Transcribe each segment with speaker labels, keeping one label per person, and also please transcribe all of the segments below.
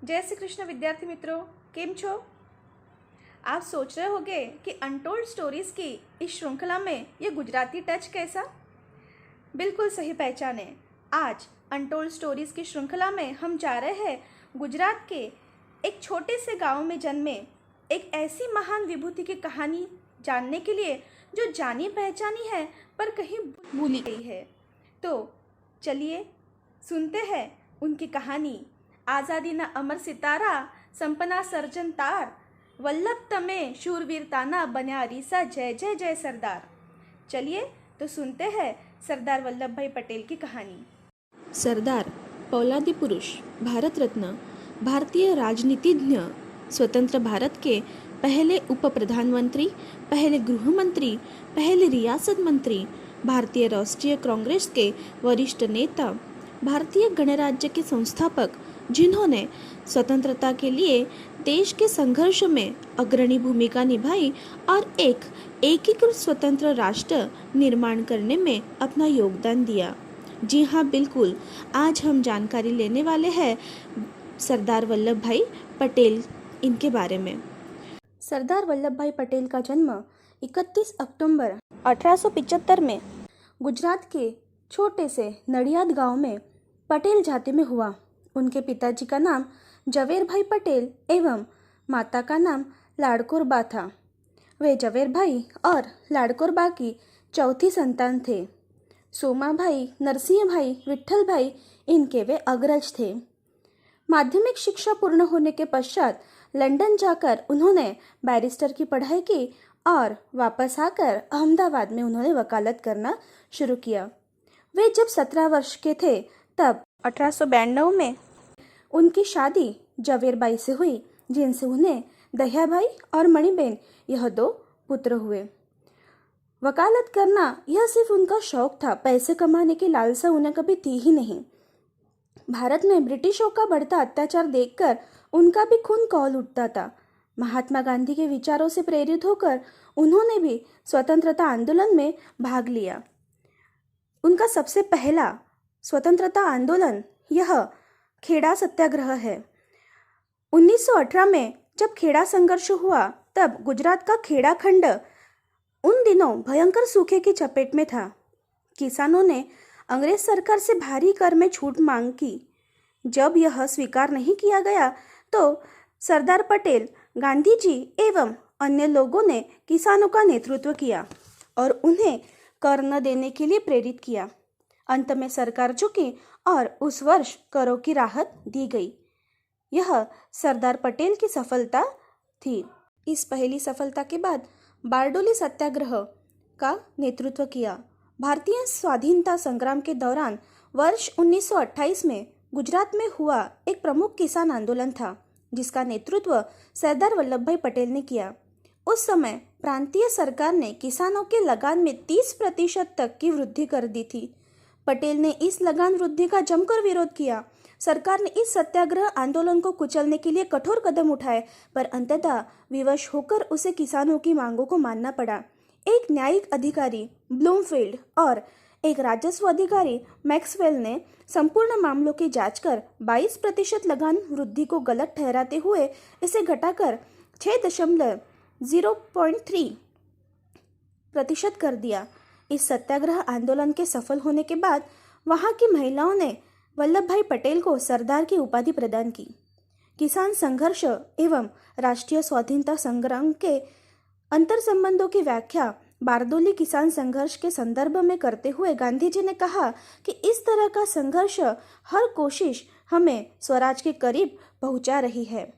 Speaker 1: जय श्री कृष्ण विद्यार्थी मित्रों, केम छो। आप सोच रहे होंगे कि अनटोल्ड स्टोरीज की इस श्रृंखला में ये गुजराती टच कैसा। बिल्कुल सही पहचाने। आज अनटोल्ड स्टोरीज की श्रृंखला में हम जा रहे हैं गुजरात के एक छोटे से गांव में जन्मे एक ऐसी महान विभूति की कहानी जानने के लिए जो जानी पहचानी है पर कहीं भूली गई है। तो चलिए सुनते हैं उनकी कहानी। आज़ादी ना अमर सितारा, संपना सर्जन तार, वल्लभ तमे शूरवीरताना बन्या रीसा, जय जय जय सरदार। चलिए तो सुनते हैं सरदार वल्लभ भाई पटेल की कहानी।
Speaker 2: सरदार पौलादी पुरुष, भारत रत्न, भारतीय राजनीतिज्ञ, स्वतंत्र भारत के पहले उप प्रधानमंत्री, पहले गृह मंत्री, पहले रियासत मंत्री, भारतीय राष्ट्रीय कांग्रेस के वरिष्ठ नेता, भारतीय गणराज्य के संस्थापक, जिन्होंने स्वतंत्रता के लिए देश के संघर्ष में अग्रणी भूमिका निभाई और एक एकीकृत स्वतंत्र राष्ट्र निर्माण करने में अपना योगदान दिया। जी हाँ, बिल्कुल, आज हम जानकारी लेने वाले हैं सरदार वल्लभ भाई पटेल इनके बारे में।
Speaker 1: सरदार वल्लभ भाई पटेल का जन्म 31 अक्टूबर 1875 में गुजरात के छोटे से नडियाद गांव में पटेल जाति में हुआ। उनके पिताजी का नाम जवेर भाई पटेल एवं माता का नाम लाडकोर बा था। वे जवेर भाई और लाडकोर बा की चौथी संतान थे। सोमा भाई, नरसिंह भाई, विठ्ठल भाई इनके वे अग्रज थे। माध्यमिक शिक्षा पूर्ण होने के पश्चात लंदन जाकर उन्होंने बैरिस्टर की पढ़ाई की और वापस आकर अहमदाबाद में उन्होंने वकालत करना शुरू किया। वे जब 17 वर्ष के थे तब 1892 में उनकी शादी जवेरबाई से हुई, जिनसे उन्हें दह्याभाई और मणिबेन यह 2 पुत्र हुए। वकालत करना यह सिर्फ उनका शौक था, पैसे कमाने की लालसा उन्हें कभी थी ही नहीं। भारत में ब्रिटिशों का बढ़ता अत्याचार देखकर उनका भी खून खौल उठता था। महात्मा गांधी के विचारों से प्रेरित होकर उन्होंने भी स्वतंत्रता आंदोलन में भाग लिया। उनका सबसे पहला स्वतंत्रता आंदोलन यह खेड़ा सत्याग्रह है। 1918 में जब खेड़ा संघर्ष हुआ तब गुजरात का खेड़ा खंड उन दिनों भयंकर सूखे की चपेट में था। किसानों ने अंग्रेज सरकार से भारी कर में छूट मांग की। जब यह स्वीकार नहीं किया गया तो सरदार पटेल, गांधी जी एवं अन्य लोगों ने किसानों का नेतृत्व किया और उन्हें कर न देने के लिए प्रेरित किया। अंत में सरकार झुकी और उस वर्ष करों की राहत दी गई। यह सरदार पटेल की सफलता थी। इस पहली सफलता के बाद बारडोली सत्याग्रह का नेतृत्व किया। भारतीय स्वाधीनता संग्राम के दौरान वर्ष 1928 में गुजरात में हुआ एक प्रमुख किसान आंदोलन था, जिसका नेतृत्व सरदार वल्लभ भाई पटेल ने किया। उस समय प्रांतीय सरकार ने किसानों के लगान में 30% तक की वृद्धि कर दी थी। पटेल ने इस लगान वृद्धि का जमकर विरोध किया। सरकार ने इस सत्याग्रह आंदोलन को कुचलने के लिए कठोर कदम उठाए, पर अंततः विवश होकर उसे किसानों की मांगों को मानना पड़ा। एक न्यायिक अधिकारी ब्लूमफील्ड और एक राजस्व अधिकारी मैक्सवेल ने संपूर्ण मामलों की जांच कर 22% लगान वृद्धि को गलत ठहराते हुए इसे घटाकर 6.03% कर दिया। इस सत्याग्रह आंदोलन के सफल होने के बाद वहां की महिलाओं ने वल्लभ भाई पटेल को सरदार की उपाधि प्रदान की। किसान संघर्ष एवं राष्ट्रीय स्वाधीनता संग्राम के अंतर संबंधों की व्याख्या बारडोली किसान संघर्ष के संदर्भ में करते हुए गांधी जी ने कहा कि इस तरह का संघर्ष हर कोशिश हमें स्वराज के करीब पहुंचा रही है।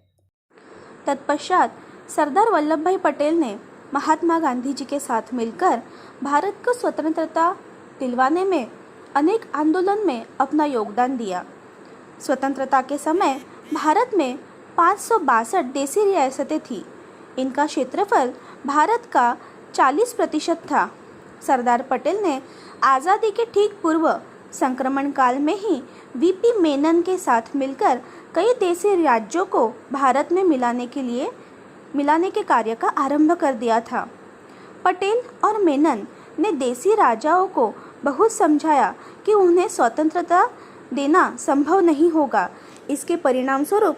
Speaker 1: तत्पश्चात सरदार वल्लभ भाई पटेल ने महात्मा गांधी जी के साथ मिलकर भारत को स्वतंत्रता दिलवाने में अनेक आंदोलन में अपना योगदान दिया। स्वतंत्रता के समय भारत में 562 देसी रियासतें थीं। इनका क्षेत्रफल भारत का 40% था। सरदार पटेल ने आज़ादी के ठीक पूर्व संक्रमण काल में ही वीपी मेनन के साथ मिलकर कई देसी राज्यों को भारत में मिलाने के कार्य का आरंभ कर दिया था। पटेल और मेनन ने देसी राजाओं को बहुत समझाया कि उन्हें स्वतंत्रता देना संभव नहीं होगा। इसके परिणाम स्वरूप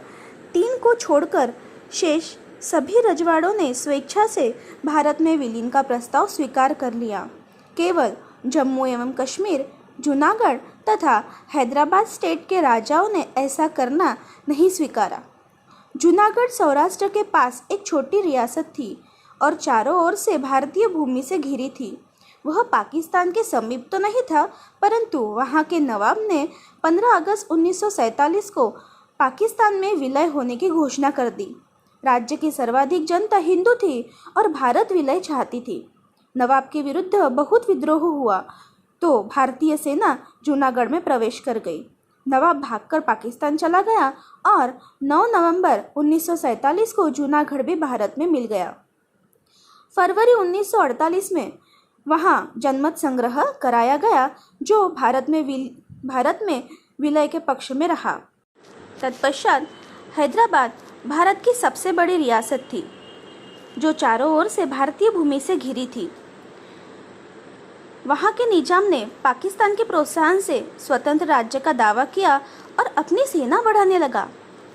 Speaker 1: 3 को छोड़कर शेष सभी रजवाड़ों ने स्वेच्छा से भारत में विलीन का प्रस्ताव स्वीकार कर लिया। केवल जम्मू एवं कश्मीर, जूनागढ़ तथा हैदराबाद स्टेट के राजाओं ने ऐसा करना नहीं स्वीकारा। जूनागढ़ सौराष्ट्र के पास एक छोटी रियासत थी और चारों ओर से भारतीय भूमि से घिरी थी। वह पाकिस्तान के समीप तो नहीं था, परंतु वहाँ के नवाब ने 15 अगस्त 1947 को पाकिस्तान में विलय होने की घोषणा कर दी। राज्य की सर्वाधिक जनता हिंदू थी और भारत विलय चाहती थी। नवाब के विरुद्ध बहुत विद्रोह हुआ तो भारतीय सेना जूनागढ़ में प्रवेश कर गई। नवाब भागकर पाकिस्तान चला गया और 9 नवंबर 1947 को जूनागढ़ भी भारत में मिल गया। फरवरी 1948 में वहाँ जनमत संग्रह कराया गया जो भारत में विलय के पक्ष में रहा। तत्पश्चात हैदराबाद भारत की सबसे बड़ी रियासत थी जो चारों ओर से भारतीय भूमि से घिरी थी। वहाँ के निजाम ने पाकिस्तान के प्रोत्साहन से स्वतंत्र राज्य का दावा किया और अपनी सेना बढ़ाने लगा।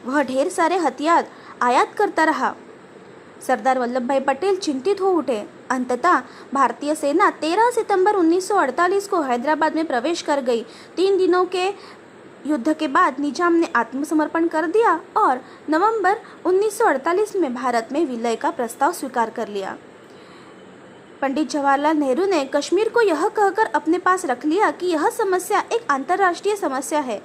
Speaker 1: वह ढेर सारे हथियार आयात करता रहा। सरदार वल्लभ भाई पटेल चिंतित हो उठे। अंततः भारतीय सेना 13 सितंबर 1948 को हैदराबाद में प्रवेश कर गई। 3 दिनों के युद्ध के बाद निजाम ने आत्मसमर्पण कर दिया और नवंबर 1948 में भारत में विलय का प्रस्ताव स्वीकार कर लिया। पंडित जवाहरलाल नेहरू ने कश्मीर को यह कहकर अपने पास रख लिया कि यह समस्या एक अंतर्राष्ट्रीय समस्या है।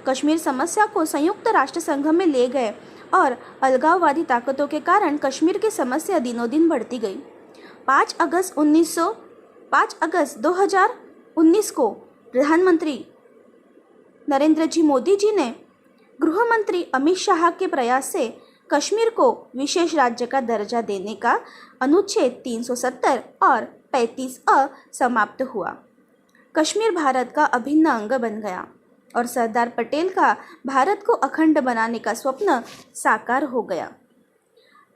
Speaker 1: कश्मीर समस्या को संयुक्त राष्ट्र संघ में ले गए और अलगाववादी ताकतों के कारण कश्मीर की समस्या दिनों दिन बढ़ती गई। 5 अगस्त 2019 को प्रधानमंत्री नरेंद्र जी मोदी जी ने गृह मंत्री अमित शाह के प्रयास से कश्मीर को विशेष राज्य का दर्जा देने का अनुच्छेद 370 और 35A समाप्त हुआ। कश्मीर भारत का अभिन्न अंग बन गया और सरदार पटेल का भारत को अखंड बनाने का स्वप्न साकार हो गया।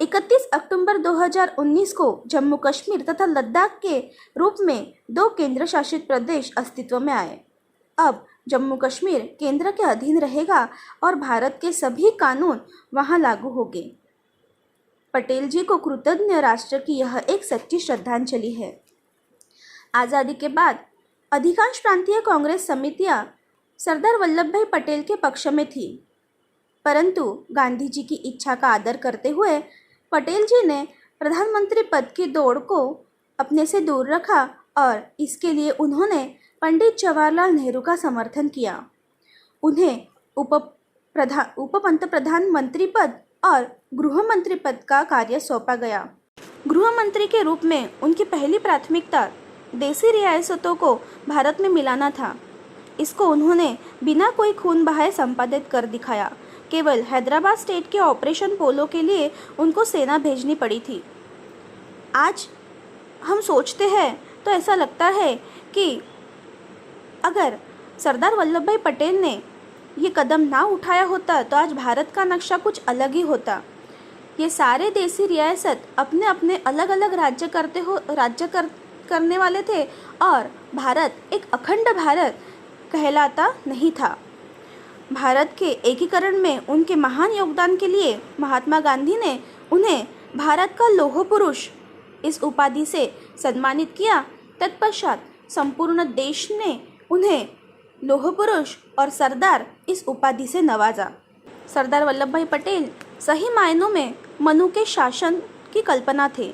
Speaker 1: 31 अक्टूबर 2019 को जम्मू कश्मीर तथा लद्दाख के रूप में 2 केंद्र शासित प्रदेश अस्तित्व में आए। अब जम्मू कश्मीर केंद्र के अधीन रहेगा और भारत के सभी कानून वहां लागू होंगे। पटेल जी को कृतज्ञ राष्ट्र की यह एक सच्ची श्रद्धांजलि है। आज़ादी के बाद अधिकांश प्रांतीय कांग्रेस समितियां सरदार वल्लभ भाई पटेल के पक्ष में थी, परंतु गांधी जी की इच्छा का आदर करते हुए पटेल जी ने प्रधानमंत्री पद की दौड़ को अपने से दूर रखा और इसके लिए उन्होंने पंडित जवाहरलाल नेहरू का समर्थन किया। उन्हें उप पंतप्रधान मंत्री पद और गृह मंत्री पद का कार्य सौंपा गया। गृह मंत्री के रूप में उनकी पहली प्राथमिकता देसी रियासतों को भारत में मिलाना था। इसको उन्होंने बिना कोई खून बहाए संपादित कर दिखाया। केवल हैदराबाद स्टेट के ऑपरेशन पोलो के लिए उनको सेना भेजनी पड़ी थी। आज हम सोचते हैं तो ऐसा लगता है कि अगर सरदार वल्लभ भाई पटेल ने ये कदम ना उठाया होता तो आज भारत का नक्शा कुछ अलग ही होता। ये सारे देसी रियासत अपने अपने अलग अलग राज्य करने वाले थे और भारत एक अखंड भारत कहलाता नहीं था। भारत के एकीकरण में उनके महान योगदान के लिए महात्मा गांधी ने उन्हें भारत का लौह पुरुष इस उपाधि से सम्मानित किया। तत्पश्चात संपूर्ण देश ने उन्हें लौह पुरुष और सरदार इस उपाधि से नवाजा। सरदार वल्लभ भाई पटेल सही मायनों में मनु के शासन की कल्पना थे।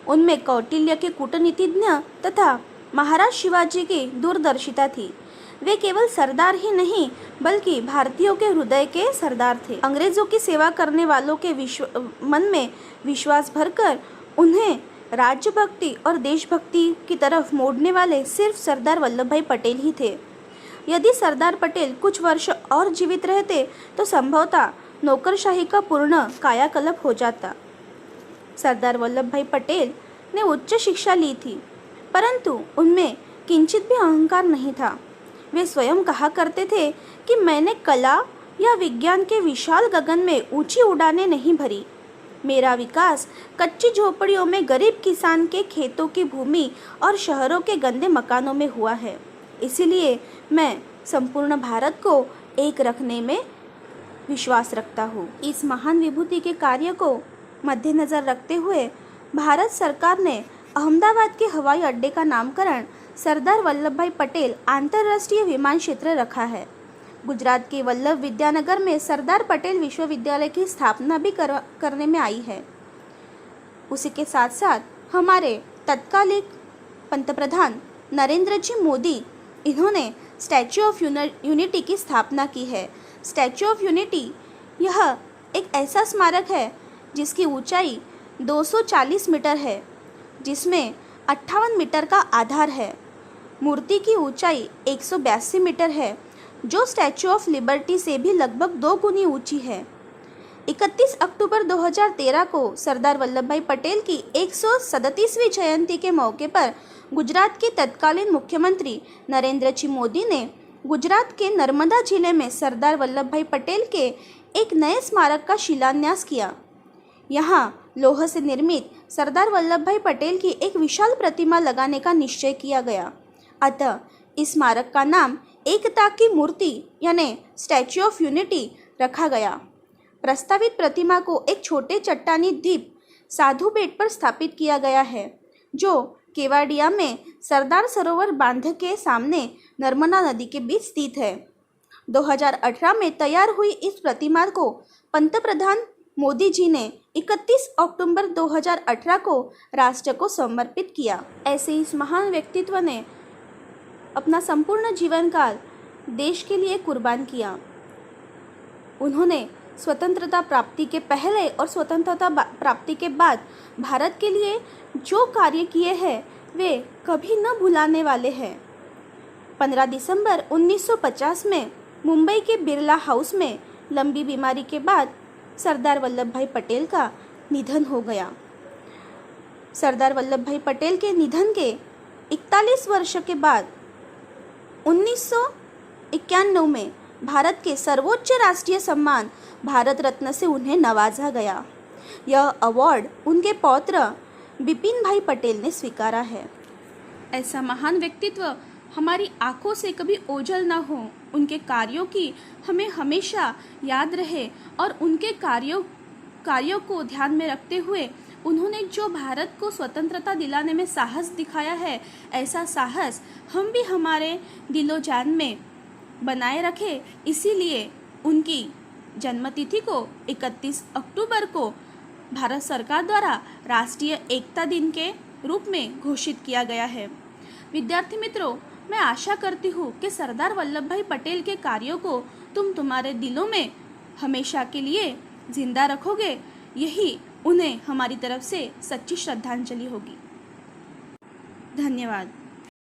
Speaker 1: उनमें कौटिल्य के कूटनीतिज्ञ तथा महाराज शिवाजी की दूरदर्शिता थी। वे केवल सरदार ही नहीं बल्कि भारतीयों के हृदय के सरदार थे। अंग्रेजों की सेवा करने वालों के मन में विश्वास भरकर उन्हें राज्यभक्ति और देशभक्ति की तरफ मोड़ने वाले सिर्फ सरदार वल्लभ भाई पटेल ही थे। यदि सरदार पटेल कुछ वर्ष और जीवित रहते तो संभवतः नौकरशाही का पूर्ण कायाकल्प हो जाता। सरदार वल्लभ भाई पटेल ने उच्च शिक्षा ली थी, परंतु उनमें किंचित भी अहंकार नहीं था। वे स्वयं कहा करते थे कि मैंने कला या विज्ञान के विशाल गगन में ऊंची उड़ानें नहीं भरी। मेरा विकास कच्ची झोपड़ियों में गरीब किसान के खेतों की भूमि और शहरों के गंदे मकानों में हुआ है। इसीलिए मैं संपूर्ण भारत को एक रखने में विश्वास रखता हूँ। इस महान विभूति के कार्य को मद्देनजर रखते हुए भारत सरकार ने अहमदाबाद के हवाई अड्डे का नामकरण सरदार वल्लभ भाई पटेल अंतर्राष्ट्रीय विमान क्षेत्र रखा है। गुजरात के वल्लभ विद्यानगर में सरदार पटेल विश्वविद्यालय की स्थापना भी करने में आई है। उसी के साथ साथ हमारे तत्कालीन पंतप्रधान नरेंद्र जी मोदी, इन्होंने स्टैच्यू ऑफ यूनिटी की स्थापना की है। स्टैच्यू ऑफ यूनिटी यह एक ऐसा स्मारक है जिसकी ऊंचाई 240 मीटर है, जिसमें 58 मीटर का आधार है। मूर्ति की ऊंचाई 182 मीटर है, जो स्टैच्यू ऑफ लिबर्टी से भी लगभग 2 गुनी ऊंची है। 31 अक्टूबर 2013 को सरदार वल्लभ भाई पटेल की 137वीं जयंती के मौके पर गुजरात के तत्कालीन मुख्यमंत्री नरेंद्र जी मोदी ने गुजरात के नर्मदा जिले में सरदार वल्लभ भाई पटेल के एक नए स्मारक का शिलान्यास किया। यहाँ लोह से निर्मित सरदार वल्लभ भाई पटेल की एक विशाल प्रतिमा लगाने का निश्चय किया गया। अतः इस स्मारक का नाम एकता की मूर्ति यानी स्टैच्यू ऑफ यूनिटी रखा गया। प्रस्तावित प्रतिमा को एक छोटे चट्टानी द्वीप साधु बेट पर स्थापित किया गया है, जो केवाडिया में सरदार सरोवर बांध के सामने नर्मदा नदी के बीच स्थित है। 2018 में तैयार हुई इस प्रतिमा को पंतप्रधान मोदी जी ने 31 अक्टूबर 2018 को राष्ट्र को समर्पित किया। ऐसे इस महान व्यक्तित्व ने अपना संपूर्ण जीवन काल देश के लिए कुर्बान किया। उन्होंने स्वतंत्रता प्राप्ति के पहले और स्वतंत्रता प्राप्ति के बाद भारत के लिए जो कार्य किए हैं वे कभी न भुलाने वाले हैं। 15 दिसंबर 1950 में मुंबई के बिरला हाउस में लंबी बीमारी के बाद सरदार वल्लभ भाई पटेल का निधन हो गया। सरदार वल्लभ भाई पटेल के निधन के 41 वर्ष के बाद 1991 में भारत के सर्वोच्च राष्ट्रीय सम्मान भारत रत्न से उन्हें नवाजा गया। यह अवार्ड उनके पौत्र बिपिन भाई पटेल ने स्वीकारा है। ऐसा महान व्यक्तित्व हमारी आंखों से कभी ओझल न हो, उनके कार्यों की हमें हमेशा याद रहे और उनके कार्यों को ध्यान में रखते हुए उन्होंने जो भारत को स्वतंत्रता दिलाने में साहस दिखाया है, ऐसा साहस हम भी हमारे दिलो जान में बनाए रखें। इसीलिए उनकी जन्मतिथि को 31 अक्टूबर को भारत सरकार द्वारा राष्ट्रीय एकता दिन के रूप में घोषित किया गया है। विद्यार्थी मित्रों, मैं आशा करती हूँ कि सरदार वल्लभ भाई पटेल के कार्यों को तुम तुम्हारे दिलों में हमेशा के लिए जिंदा रखोगे। यही उन्हें हमारी तरफ से सच्ची श्रद्धांजलि होगी। धन्यवाद।